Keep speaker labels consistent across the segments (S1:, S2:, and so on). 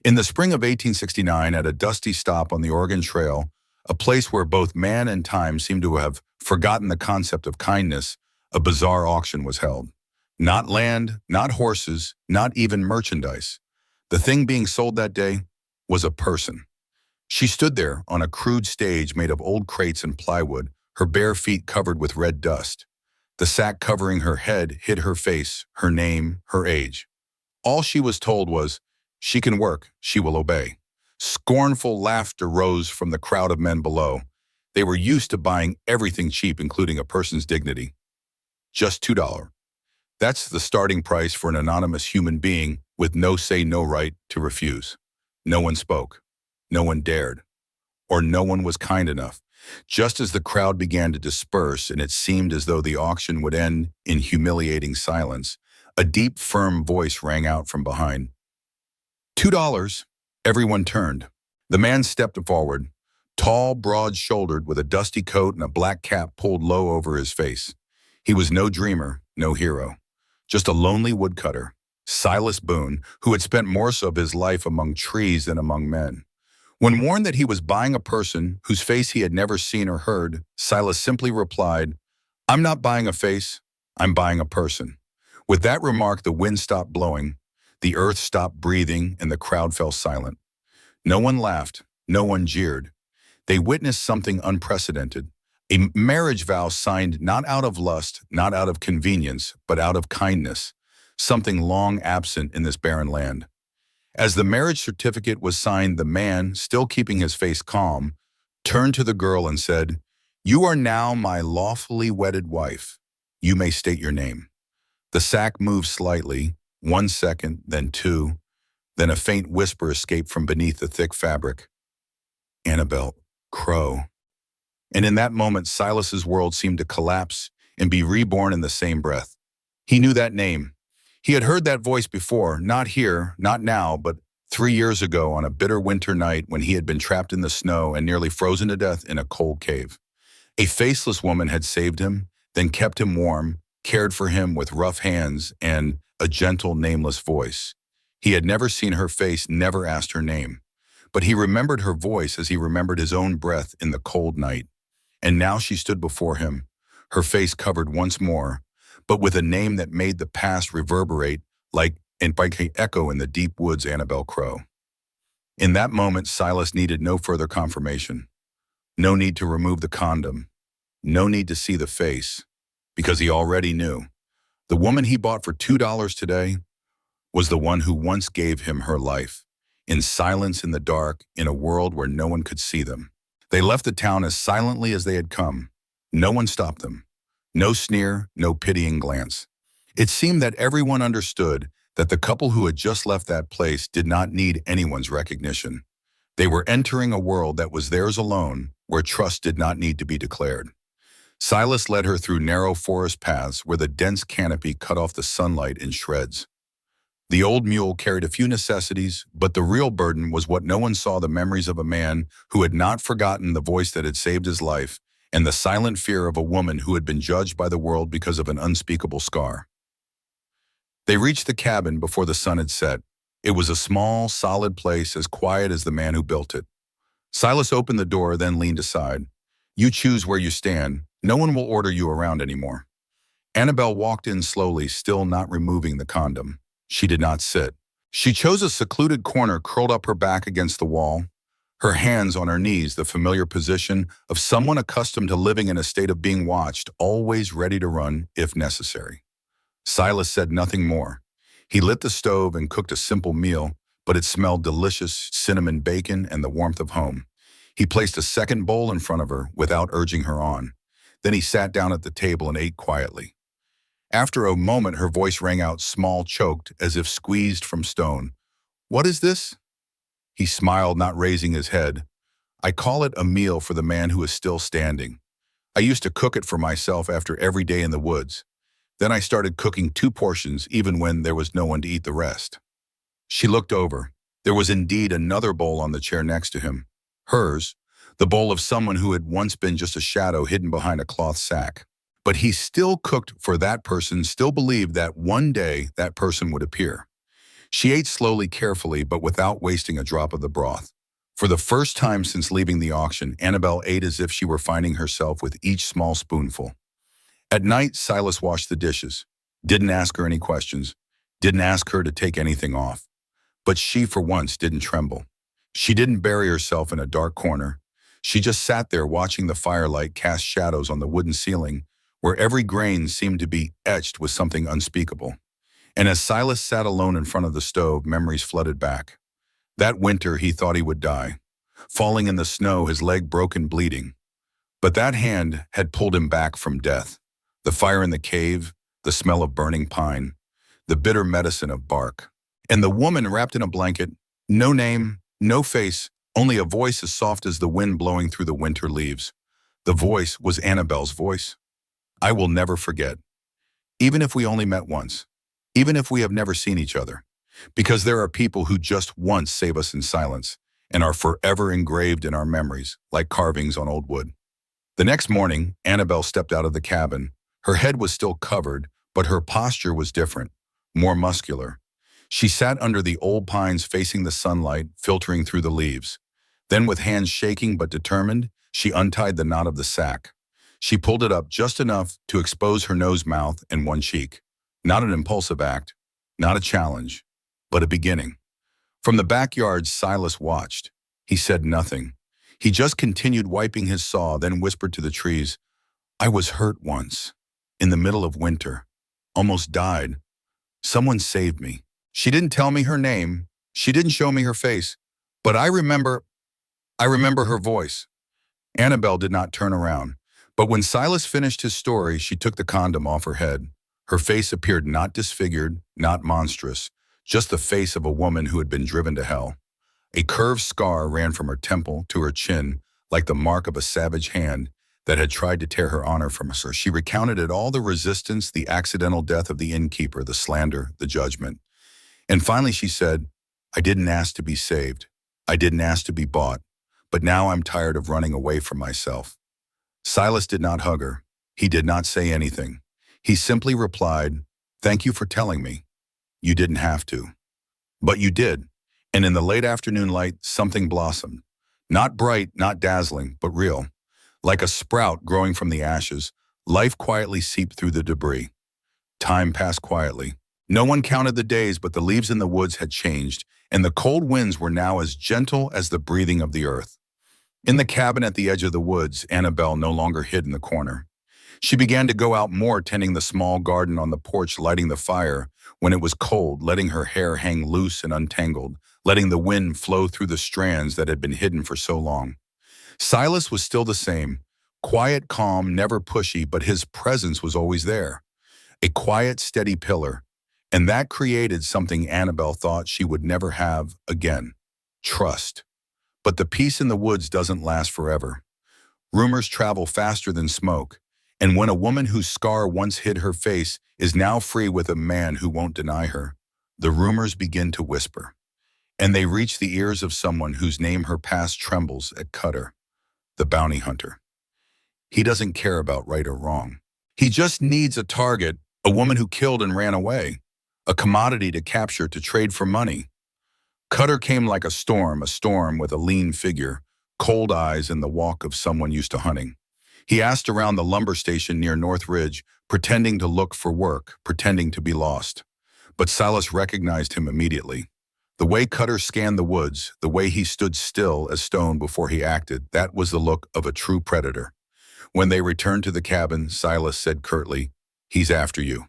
S1: In the spring of 1869, at a dusty stop on the Oregon Trail, a place where both man and time seemed to have forgotten the concept of kindness, a bizarre auction was held. Not land, not horses, not even merchandise. The thing being sold that day was a person. She stood there on a crude stage made of old crates and plywood, her bare feet covered with red dust. The sack covering her head hid her face, her name, her age. All she was told was, "She can work, she will obey." Scornful laughter rose from the crowd of men below. They were used to buying everything cheap, including a person's dignity. Just $2. That's the starting price for an anonymous human being with no say, no right to refuse. No one spoke. No one dared. Or no one was kind enough. Just as the crowd began to disperse and it seemed as though the auction would end in humiliating silence, a deep, firm voice rang out from behind. $2. Everyone turned. The man stepped forward, tall, broad-shouldered, with a dusty coat and a black cap pulled low over his face. He was no dreamer, no hero, just a lonely woodcutter, Silas Boone, who had spent more of his life among trees than among men. When warned that he was buying a person whose face he had never seen or heard, Silas simply replied, "I'm not buying a face, I'm buying a person." With that remark, the wind stopped blowing, the earth stopped breathing, and the crowd fell silent. No one laughed, no one jeered. They witnessed something unprecedented, a marriage vow signed not out of lust, not out of convenience, but out of kindness, something long absent in this barren land. As the marriage certificate was signed, the man, still keeping his face calm, turned to the girl and said, "You are now my lawfully wedded wife. You may state your name." The sack moved slightly, 1 second, then two, then a faint whisper escaped from beneath the thick fabric. "Annabelle Crow." And in that moment, Silas's world seemed to collapse and be reborn in the same breath. He knew that name. He had heard that voice before, not here, not now, but 3 years ago on a bitter winter night when he had been trapped in the snow and nearly frozen to death in a cold cave. A faceless woman had saved him, then kept him warm, cared for him with rough hands and a gentle, nameless voice. He had never seen her face, never asked her name. But he remembered her voice as he remembered his own breath in the cold night. And now she stood before him, her face covered once more, but with a name that made the past reverberate like an echo in the deep woods. Annabelle Crow. In that moment, Silas needed no further confirmation. No need to remove the condom. No need to see the face, because he already knew. The woman he bought for $2 today was the one who once gave him her life, in silence, in the dark, in a world where no one could see them. They left the town as silently as they had come. No one stopped them. No sneer, no pitying glance. It seemed that everyone understood that the couple who had just left that place did not need anyone's recognition. They were entering a world that was theirs alone, where trust did not need to be declared. Silas led her through narrow forest paths where the dense canopy cut off the sunlight in shreds. The old mule carried a few necessities, but the real burden was what no one saw: the memories of a man who had not forgotten the voice that had saved his life, and the silent fear of a woman who had been judged by the world because of an unspeakable scar. They reached the cabin before the sun had set. It was a small, solid place, as quiet as the man who built it. Silas opened the door, then leaned aside. "You choose where you stand. No one will order you around anymore." Annabelle walked in slowly, still not removing the condom. She did not sit. She chose a secluded corner, curled up her back against the wall, her hands on her knees, the familiar position of someone accustomed to living in a state of being watched, always ready to run if necessary. Silas said nothing more. He lit the stove and cooked a simple meal, but it smelled delicious: cinnamon bacon and the warmth of home. He placed a second bowl in front of her without urging her on. Then he sat down at the table and ate quietly. After a moment, her voice rang out, small, choked, as if squeezed from stone. "What is this?" He smiled, not raising his head. "I call it a meal for the man who is still standing. I used to cook it for myself after every day in the woods. Then I started cooking 2 portions, even when there was no one to eat the rest." She looked over. There was indeed another bowl on the chair next to him. Hers, the bowl of someone who had once been just a shadow hidden behind a cloth sack. But he still cooked for that person, still believed that one day that person would appear. She ate slowly, carefully, but without wasting a drop of the broth. For the first time since leaving the auction, Annabelle ate as if she were finding herself with each small spoonful. At night, Silas washed the dishes. Didn't ask her any questions. Didn't ask her to take anything off. But she, for once, didn't tremble. She didn't bury herself in a dark corner. She just sat there watching the firelight cast shadows on the wooden ceiling, where every grain seemed to be etched with something unspeakable. And as Silas sat alone in front of the stove, memories flooded back. That winter, he thought he would die. Falling in the snow, his leg broken, bleeding. But that hand had pulled him back from death. The fire in the cave, the smell of burning pine, the bitter medicine of bark. And the woman wrapped in a blanket, no name, no face, only a voice as soft as the wind blowing through the winter leaves. The voice was Annabelle's voice. I will never forget, even if we only met once, even if we have never seen each other, because there are people who just once save us in silence and are forever engraved in our memories like carvings on old wood. The next morning, Annabelle stepped out of the cabin. Her head was still covered, but her posture was different, more muscular. She sat under the old pines facing the sunlight filtering through the leaves. Then, with hands shaking but determined, she untied the knot of the sack. She pulled it up just enough to expose her nose, mouth, and one cheek. Not an impulsive act, not a challenge, but a beginning. From the backyard, Silas watched. He said nothing. He just continued wiping his saw, then whispered to the trees, I was hurt once, in the middle of winter. Almost died. Someone saved me. She didn't tell me her name. She didn't show me her face. But I remember her voice. Annabelle did not turn around. But when Silas finished his story, she took the condom off her head. Her face appeared not disfigured, not monstrous, just the face of a woman who had been driven to hell. A curved scar ran from her temple to her chin, like the mark of a savage hand that had tried to tear her honor from her. She recounted it all, the resistance, the accidental death of the innkeeper, the slander, the judgment. And finally she said, I didn't ask to be saved. I didn't ask to be bought. But now I'm tired of running away from myself. Silas did not hug her. He did not say anything. He simply replied, thank you for telling me. You didn't have to. But you did. And in the late afternoon light, something blossomed. Not bright, not dazzling, but real. Like a sprout growing from the ashes, life quietly seeped through the debris. Time passed quietly. No one counted the days, but the leaves in the woods had changed, and the cold winds were now as gentle as the breathing of the earth. In the cabin at the edge of the woods, Annabelle no longer hid in the corner. She began to go out more, tending the small garden on the porch, lighting the fire when it was cold, letting her hair hang loose and untangled, letting the wind flow through the strands that had been hidden for so long. Silas was still the same, quiet, calm, never pushy, but his presence was always there. A quiet, steady pillar. And that created something Annabelle thought she would never have again: trust. But the peace in the woods doesn't last forever. Rumors travel faster than smoke. And when a woman whose scar once hid her face is now free with a man who won't deny her, the rumors begin to whisper. And they reach the ears of someone whose name her past trembles at Cutter, the bounty hunter. He doesn't care about right or wrong. He just needs a target, a woman who killed and ran away, a commodity to capture, to trade for money. Cutter came like a storm with a lean figure, cold eyes, and the walk of someone used to hunting. He asked around the lumber station near North Ridge, pretending to look for work, pretending to be lost. But Silas recognized him immediately. The way Cutter scanned the woods, the way he stood still as stone before he acted, that was the look of a true predator. When they returned to the cabin, Silas said curtly, he's after you.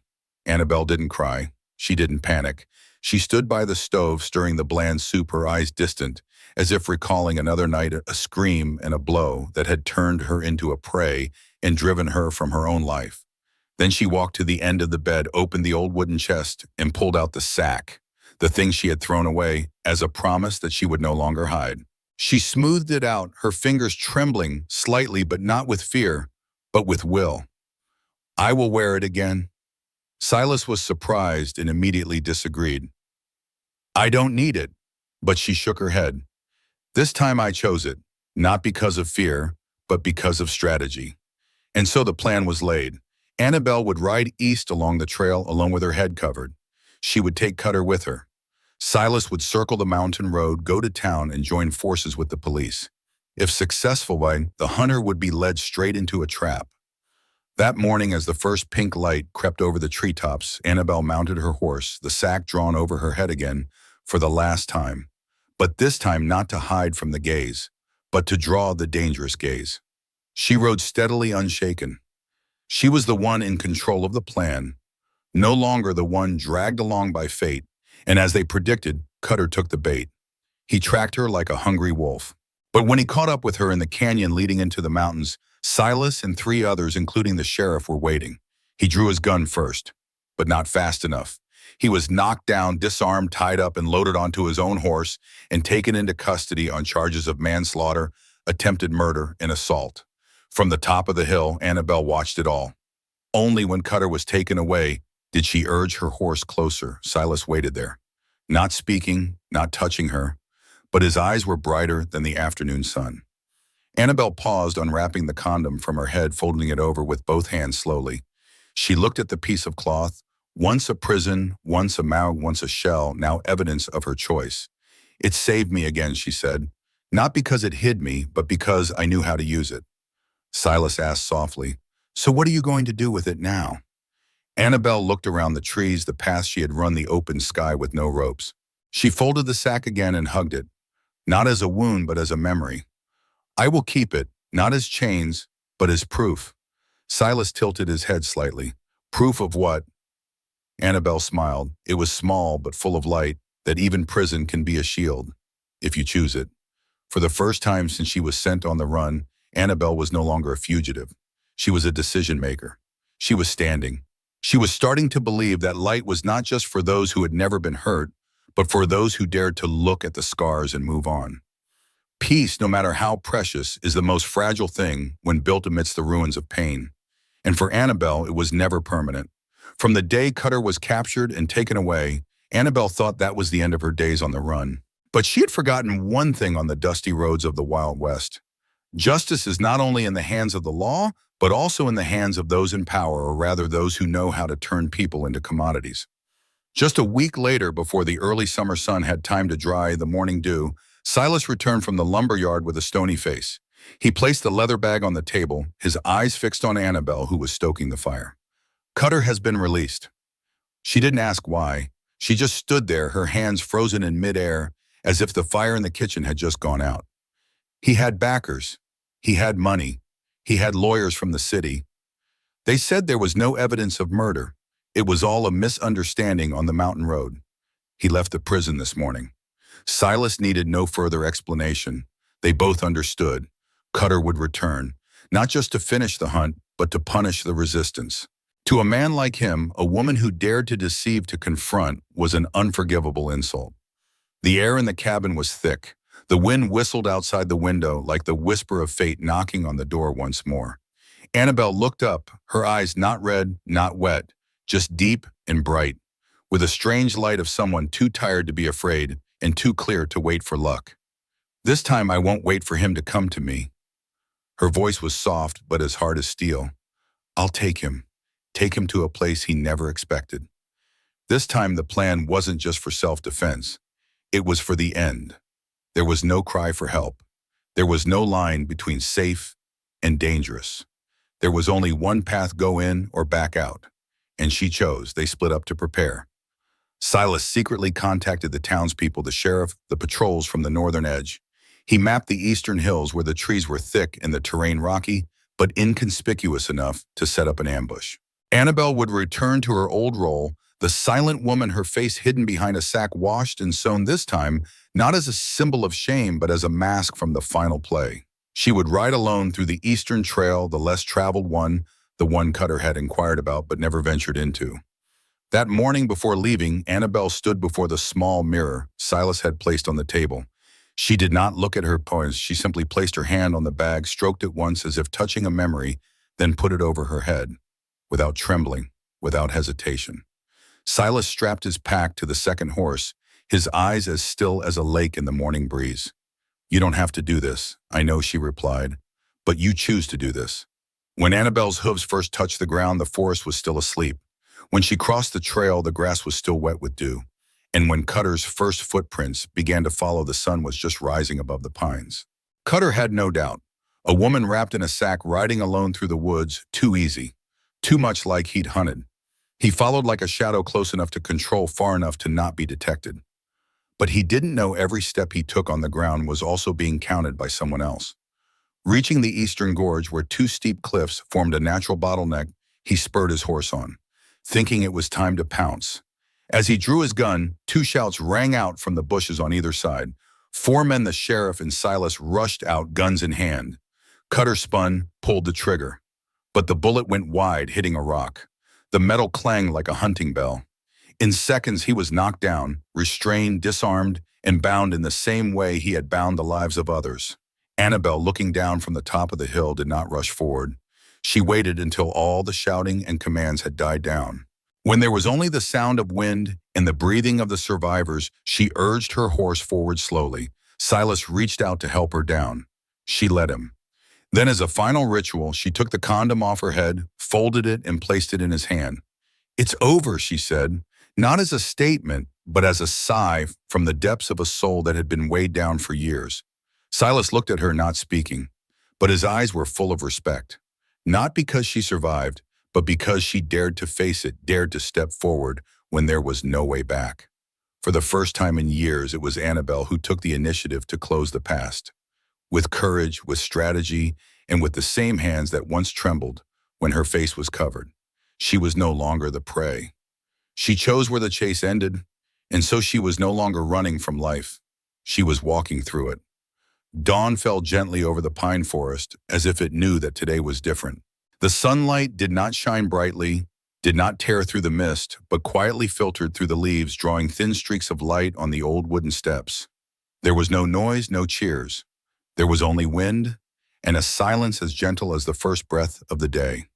S1: Annabelle didn't cry. She didn't panic. She stood by the stove, stirring the bland soup, her eyes distant, as if recalling another night, a scream and a blow that had turned her into a prey and driven her from her own life. Then she walked to the end of the bed, opened the old wooden chest, and pulled out the sack, the thing she had thrown away, as a promise that she would no longer hide. She smoothed it out, her fingers trembling slightly, but not with fear, but with will. I will wear it again. Silas was surprised and immediately disagreed. I don't need it, but she shook her head. This time I chose it, not because of fear, but because of strategy. And so the plan was laid. Annabelle would ride east along the trail alone with her head covered. She would take Cutter with her. Silas would circle the mountain road, go to town, and join forces with the police. If successful, the hunter would be led straight into a trap. That morning, as the first pink light crept over the treetops, Annabelle mounted her horse, the sack drawn over her head again, for the last time. But this time not to hide from the gaze, but to draw the dangerous gaze. She rode steadily, unshaken. She was the one in control of the plan, no longer the one dragged along by fate, and as they predicted, Cutter took the bait. He tracked her like a hungry wolf. But when he caught up with her in the canyon leading into the mountains, Silas and 3 others, including the sheriff, were waiting. He drew his gun first, but not fast enough. He was knocked down, disarmed, tied up, and loaded onto his own horse and taken into custody on charges of manslaughter, attempted murder, and assault. From the top of the hill, Annabelle watched it all. Only when Cutter was taken away did she urge her horse closer. Silas waited there, not speaking, not touching her, but his eyes were brighter than the afternoon sun. Annabelle paused, unwrapping the condom from her head, folding it over with both hands slowly. She looked at the piece of cloth, once a prison, once a mouth, once a shell, now evidence of her choice. "It saved me again," she said, "not because it hid me, but because I knew how to use it." Silas asked softly, "So what are you going to do with it now?" Annabelle looked around the trees, the path she had run, the open sky with no ropes. She folded the sack again and hugged it, not as a wound, but as a memory. "I will keep it, not as chains, but as proof." Silas tilted his head slightly. "Proof of what?" Annabelle smiled. "It was small, but full of light, that even prison can be a shield, if you choose it." For the first time since she was sent on the run, Annabelle was no longer a fugitive. She was a decision maker. She was standing. She was starting to believe that light was not just for those who had never been hurt, but for those who dared to look at the scars and move on. Peace, no matter how precious, is the most fragile thing when built amidst the ruins of pain. And for Annabelle, it was never permanent. From the day Cutter was captured and taken away, Annabelle thought that was the end of her days on the run. But she had forgotten one thing on the dusty roads of the Wild West. Justice is not only in the hands of the law, but also in the hands of those in power, or rather those who know how to turn people into commodities. Just a week later, before the early summer sun had time to dry the morning dew, Silas returned from the lumber yard with a stony face. He placed the leather bag on the table, his eyes fixed on Annabelle, who was stoking the fire. "Cutter has been released." She didn't ask why. She just stood there, her hands frozen in midair, as if the fire in the kitchen had just gone out. He had backers. He had money. He had lawyers from the city. They said there was no evidence of murder. It was all a misunderstanding on the mountain road. He left the prison this morning. Silas needed no further explanation. They both understood. Cutter would return, not just to finish the hunt, but to punish the resistance. To a man like him, a woman who dared to deceive, to confront, was an unforgivable insult. The air in the cabin was thick. The wind whistled outside the window like the whisper of fate knocking on the door once more. Annabelle looked up, her eyes not red, not wet, just deep and bright, with a strange light of someone too tired to be afraid and too clear to wait for luck. "This time I won't wait for him to come to me." Her voice was soft but as hard as steel. "I'll take him to a place he never expected." This time the plan wasn't just for self-defense. It was for the end. There was no cry for help. There was no line between safe and dangerous. There was only one path: go in or back out. And she chose. They split up to prepare. Silas secretly contacted the townspeople, the sheriff, the patrols from the northern edge. He mapped the eastern hills where the trees were thick and the terrain rocky, but inconspicuous enough to set up an ambush. Annabelle would return to her old role, the silent woman, her face hidden behind a sack, washed and sewn this time, not as a symbol of shame, but as a mask from the final play. She would ride alone through the eastern trail, the less traveled one, the one Cutter had inquired about but never ventured into. That morning before leaving, Annabelle stood before the small mirror Silas had placed on the table. She did not look at her poise. She simply placed her hand on the bag, stroked it once as if touching a memory, then put it over her head, without trembling, without hesitation. Silas strapped his pack to the second horse, his eyes as still as a lake in the morning breeze. "You don't have to do this, I know," she replied, "but you choose to do this." When Annabelle's hooves first touched the ground, the forest was still asleep. When she crossed the trail, the grass was still wet with dew. and when Cutter's first footprints began to follow, the sun was just rising above the pines. Cutter had no doubt. A woman wrapped in a sack riding alone through the woods, too easy. Too much like he'd hunted. He followed like a shadow, close enough to control, far enough to not be detected. But he didn't know every step he took on the ground was also being counted by someone else. Reaching the eastern gorge, where two steep cliffs formed a natural bottleneck, he spurred his horse on, thinking it was time to pounce. As he drew his gun, two shouts rang out from the bushes on either side. Four men, the sheriff and Silas, rushed out, guns in hand. Cutter spun, pulled the trigger. But the bullet went wide, hitting a rock. The metal clanged like a hunting bell. In seconds, he was knocked down, restrained, disarmed, and bound in the same way he had bound the lives of others. Annabelle, looking down from the top of the hill, did not rush forward. She waited until all the shouting and commands had died down. When there was only the sound of wind and the breathing of the survivors, she urged her horse forward slowly. Silas reached out to help her down. She let him. Then, as a final ritual, she took the condom off her head, folded it, and placed it in his hand. "It's over," she said, not as a statement, but as a sigh from the depths of a soul that had been weighed down for years. Silas looked at her, not speaking, but his eyes were full of respect. Not because she survived, but because she dared to face it, dared to step forward when there was no way back. For the first time in years, it was Annabelle who took the initiative to close the past. With courage, with strategy, and with the same hands that once trembled when her face was covered. She was no longer the prey. She chose where the chase ended, and so she was no longer running from life. She was walking through it. Dawn fell gently over the pine forest, as if it knew that today was different. The sunlight did not shine brightly, did not tear through the mist, but quietly filtered through the leaves, drawing thin streaks of light on the old wooden steps. There was no noise, no cheers. There was only wind, and a silence as gentle as the first breath of the day.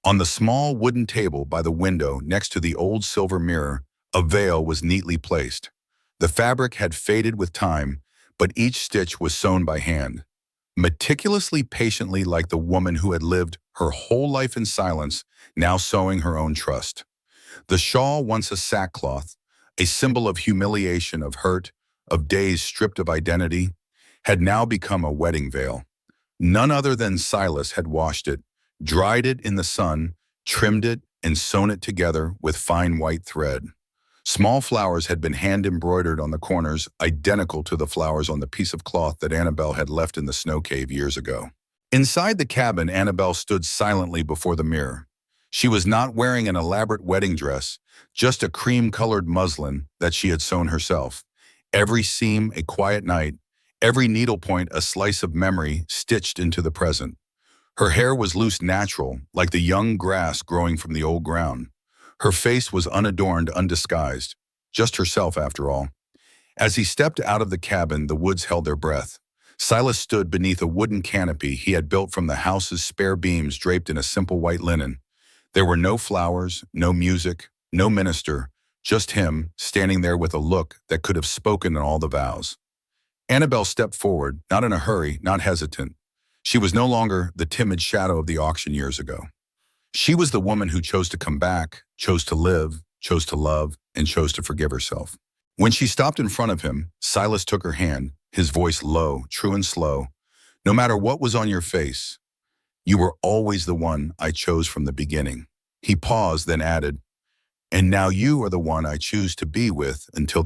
S1: On the small wooden table by the window, next to the old silver mirror, a veil was neatly placed. The fabric had faded with time, but each stitch was sewn by hand. Meticulously, patiently, like the woman who had lived her whole life in silence, now sewing her own trust. The shawl, once a sackcloth, a symbol of humiliation, of hurt, of days stripped of identity, had now become a wedding veil. None other than Silas had washed it, dried it in the sun, trimmed it, and sewn it together with fine white thread. Small flowers had been hand-embroidered on the corners, identical to the flowers on the piece of cloth that Annabelle had left in the snow cave years ago. Inside the cabin, Annabelle stood silently before the mirror. She was not wearing an elaborate wedding dress, just a cream-colored muslin that she had sewn herself. Every seam a quiet night, every needlepoint a slice of memory stitched into the present. Her hair was loose, natural, like the young grass growing from the old ground. Her face was unadorned, undisguised, just herself after all. As he stepped out of the cabin, the woods held their breath. Silas stood beneath a wooden canopy he had built from the house's spare beams, draped in a simple white linen. There were no flowers, no music, no minister, just him, standing there with a look that could have spoken in all the vows. Annabelle stepped forward, not in a hurry, not hesitant. She was no longer the timid shadow of the auction years ago. She was the woman who chose to come back, chose to live, chose to love, and chose to forgive herself. When she stopped in front of him, Silas took her hand, his voice low, true and slow. "No matter what was on your face, you were always the one I chose from the beginning." He paused, then added, "And now you are the one I choose to be with until